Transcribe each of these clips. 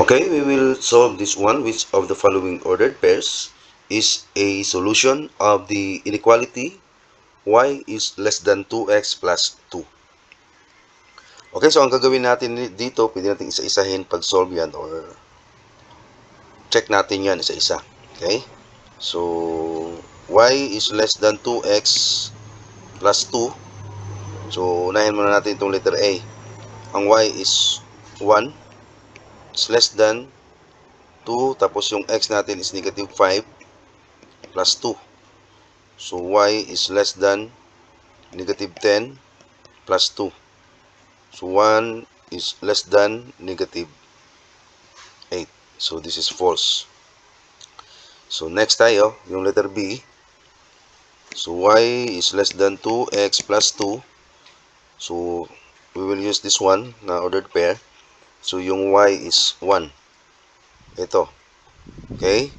Okay, we will solve this one. Which of the following ordered pairs is a solution of the inequality y is less than 2x plus 2? Okay, so ang gagawin natin dito, pwede natin isa-isahin pag-solve yan or check natin yan isa-isa. Okay? So, y is less than 2x plus 2. So, unahin muna natin itong letter A. Ang y is 1. It's less than 2. Tapos yung x natin is negative 5 plus 2. So, y is less than negative 10 plus 2. So, 1 is less than negative 8. So, this is false. So, next tayo, yung letter B. So, y is less than 2x plus 2. So, we will use this one na ordered pair. So, yung y is 1. Ito. Okay?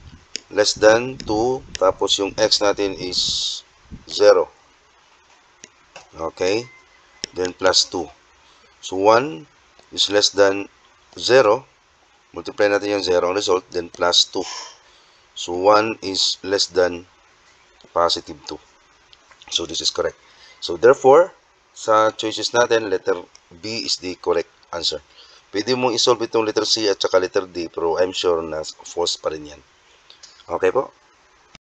Less than 2. Tapos, yung x natin is 0. Okay? Then, plus 2. So, 1 is less than 0. Multiply natin yung 0 ang result. Then, plus 2. So, 1 is less than positive 2. So, this is correct. So, therefore, sa choices natin, letter B is the correct answer. Pwede mong isolve itong letter C at saka letter D, pero I'm sure na false pa rin yan. Okay po?